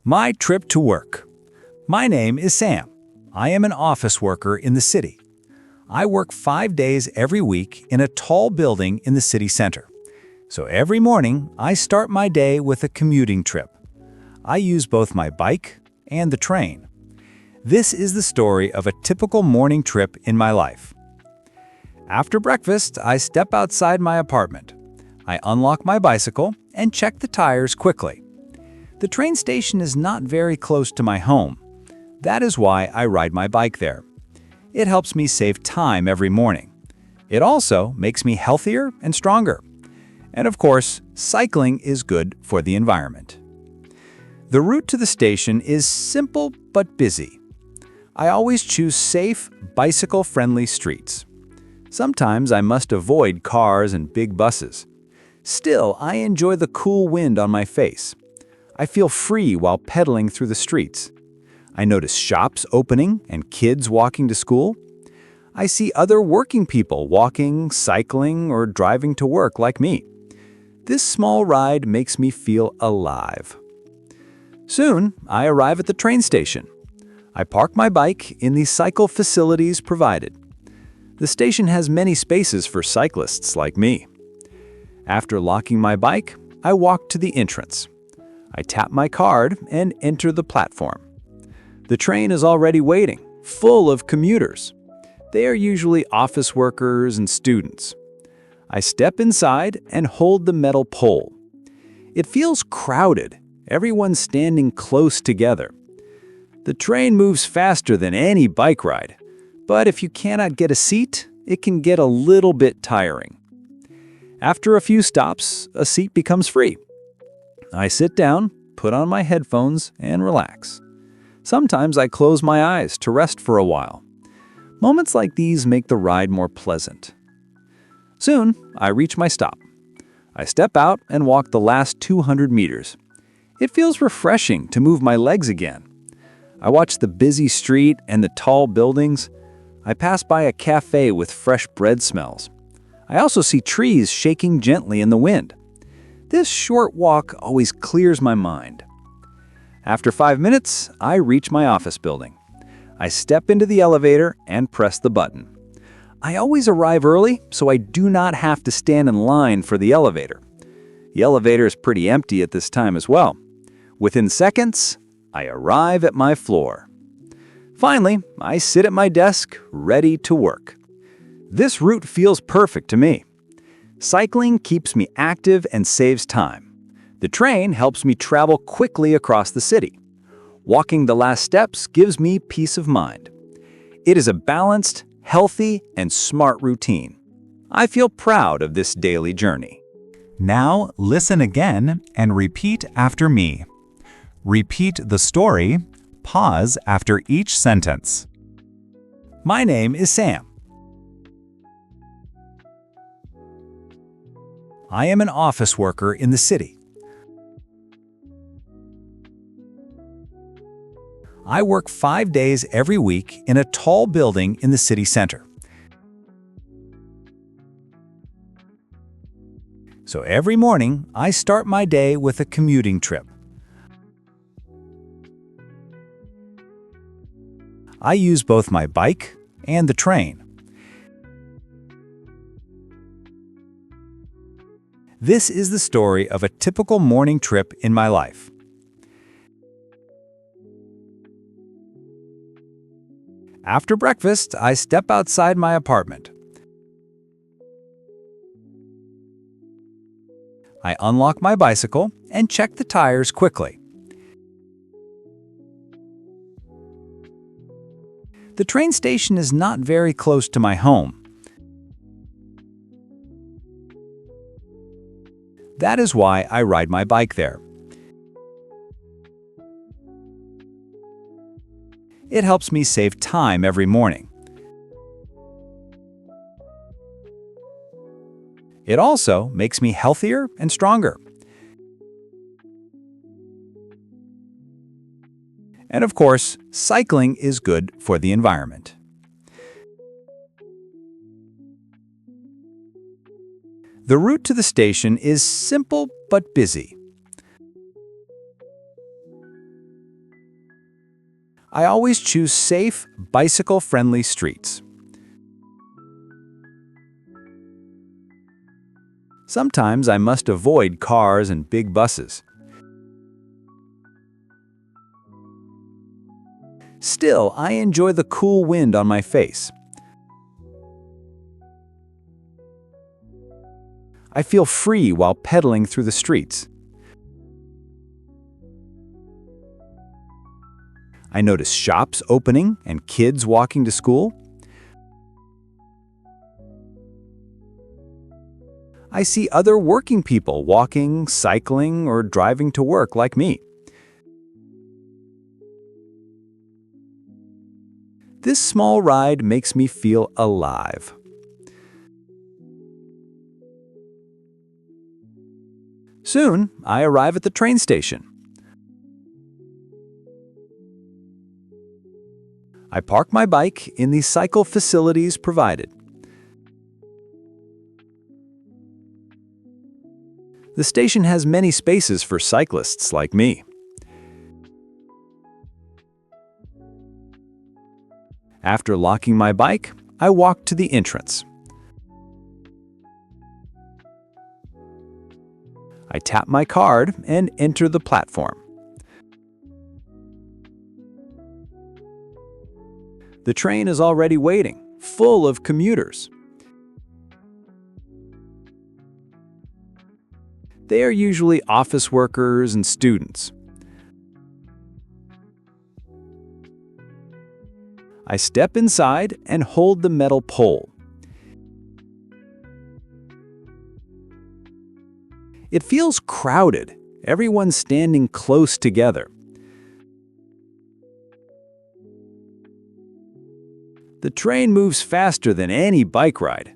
My trip to work. My name is Sam. I am an office worker in the city. I work 5 days every week in a tall building in the city center. So every morning, I start my day with a commuting trip. I use both my bike and the train. This is the story of a typical morning trip in my life. After breakfast, I step outside my apartment. I unlock my bicycle and check the tires quickly. The train station is not very close to my home. That is why I ride my bike there. It helps me save time every morning. It also makes me healthier and stronger. And of course, cycling is good for the environment. The route to the station is simple but busy. I always choose safe, bicycle-friendly streets. Sometimes I must avoid cars and big buses. Still, I enjoy the cool wind on my face. I feel free while pedaling through the streets. I notice shops opening and kids walking to school. I see other working people walking, cycling, or driving to work like me. This small ride makes me feel alive. Soon, I arrive at the train station. I park my bike in the cycle facilities provided. The station has many spaces for cyclists like me. After locking my bike, I walk to the entrance. I tap my card and enter the platform. The train is already waiting, full of commuters. They are usually office workers and students. I step inside and hold the metal pole. It feels crowded, everyone standing close together. The train moves faster than any bike ride, but if you cannot get a seat, it can get a little bit tiring. After a few stops, a seat becomes free. I sit down, put on my headphones, and relax. Sometimes I close my eyes to rest for a while. Moments like these make the ride more pleasant. Soon, I reach my stop. I step out and walk the last 200 meters. It feels refreshing to move my legs again. I watch the busy street and the tall buildings. I pass by a cafe with fresh bread smells. I also see trees shaking gently in the wind. This short walk always clears my mind. After 5 minutes, I reach my office building. I step into the elevator and press the button. I always arrive early, so I do not have to stand in line for the elevator. The elevator is pretty empty at this time as well. Within seconds, I arrive at my floor. Finally, I sit at my desk, ready to work. This route feels perfect to me. Cycling keeps me active and saves time. The train helps me travel quickly across the city. Walking the last steps gives me peace of mind. It is a balanced, healthy, and smart routine. I feel proud of this daily journey. Now listen again and repeat after me. Repeat the story. Pause after each sentence. My name is Sam. I am an office worker in the city. I work 5 days every week in a tall building in the city center. So every morning, I start my day with a commuting trip. I use both my bike and the train. This is the story of a typical morning trip in my life. After breakfast, I step outside my apartment. I unlock my bicycle and check the tires quickly. The train station is not very close to my home. That is why I ride my bike there. It helps me save time every morning. It also makes me healthier and stronger. And of course, cycling is good for the environment. The route to the station is simple but busy. I always choose safe, bicycle-friendly streets. Sometimes I must avoid cars and big buses. Still, I enjoy the cool wind on my face. I feel free while pedaling through the streets. I notice shops opening and kids walking to school. I see other working people walking, cycling, or driving to work like me. This small ride makes me feel alive. Soon, I arrive at the train station. I park my bike in the cycle facilities provided. The station has many spaces for cyclists like me. After locking my bike, I walk to the entrance. I tap my card and enter the platform. The train is already waiting, full of commuters. They are usually office workers and students. I step inside and hold the metal pole. It feels crowded, everyone standing close together. The train moves faster than any bike ride.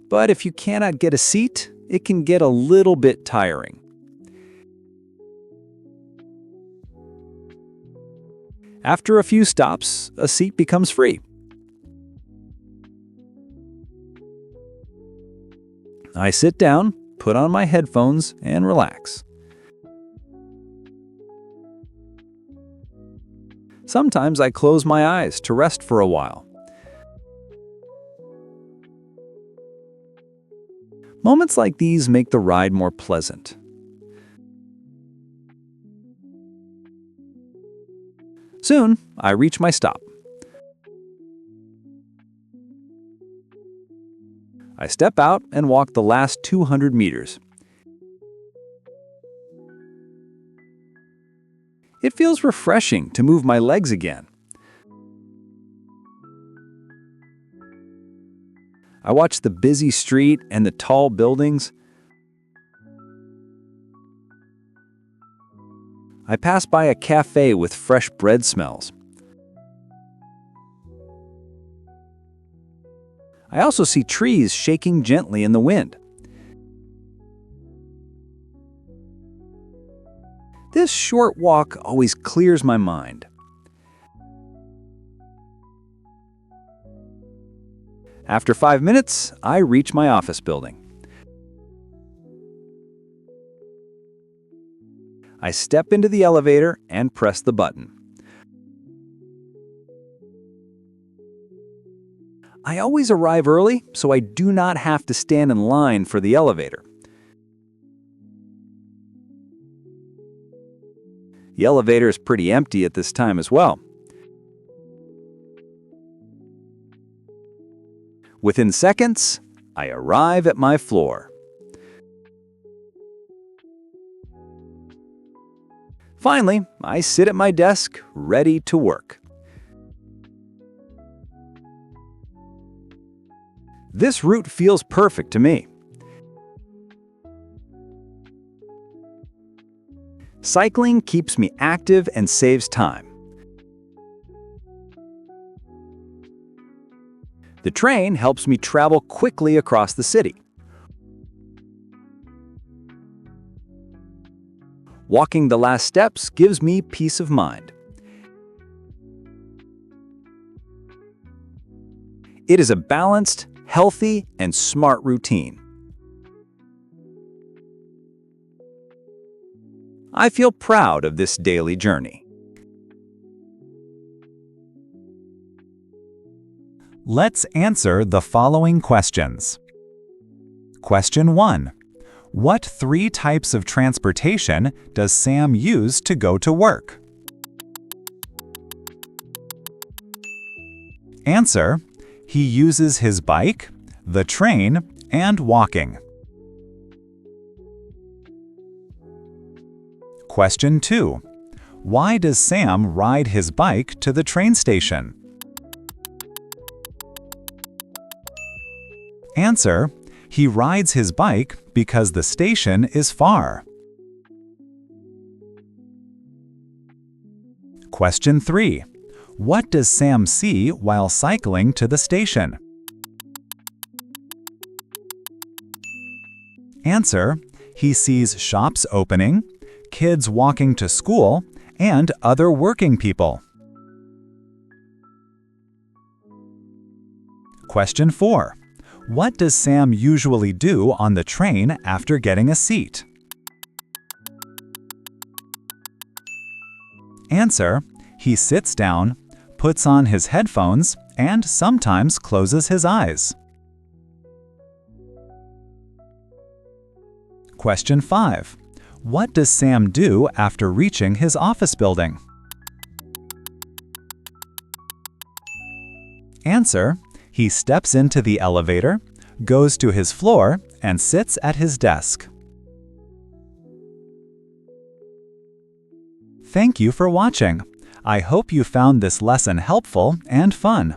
But if you cannot get a seat, it can get a little bit tiring. After a few stops, a seat becomes free. I sit down, put on my headphones, and relax. Sometimes I close my eyes to rest for a while. Moments like these make the ride more pleasant. Soon, I reach my stop. I step out and walk the last 200 meters. It feels refreshing to move my legs again. I watch the busy street and the tall buildings. I pass by a cafe with fresh bread smells. I also see trees shaking gently in the wind. This short walk always clears my mind. After 5 minutes, I reach my office building. I step into the elevator and press the button. I always arrive early, so I do not have to stand in line for the elevator. The elevator is pretty empty at this time as well. Within seconds, I arrive at my floor. Finally, I sit at my desk, ready to work. This route feels perfect to me. Cycling keeps me active and saves time. The train helps me travel quickly across the city. Walking the last steps gives me peace of mind. It is a balanced, healthy, and smart routine. I feel proud of this daily journey. Let's answer the following questions. Question 1. What 3 types of transportation does Sam use to go to work? Answer: he uses his bike, the train, and walking. Question 2. Why does Sam ride his bike to the train station? Answer: he rides his bike because the station is far. Question 3. What does Sam see while cycling to the station? Answer: he sees shops opening, kids walking to school, and other working people. Question 4. What does Sam usually do on the train after getting a seat? Answer: he sits down, puts on his headphones, and sometimes closes his eyes. Question 5. What does Sam do after reaching his office building? Answer: he steps into the elevator, goes to his floor, and sits at his desk. Thank you for watching. I hope you found this lesson helpful and fun.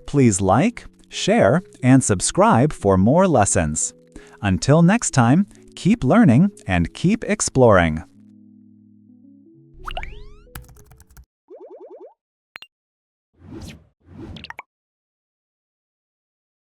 Please like, share, and subscribe for more lessons. Until next time, keep learning and keep exploring.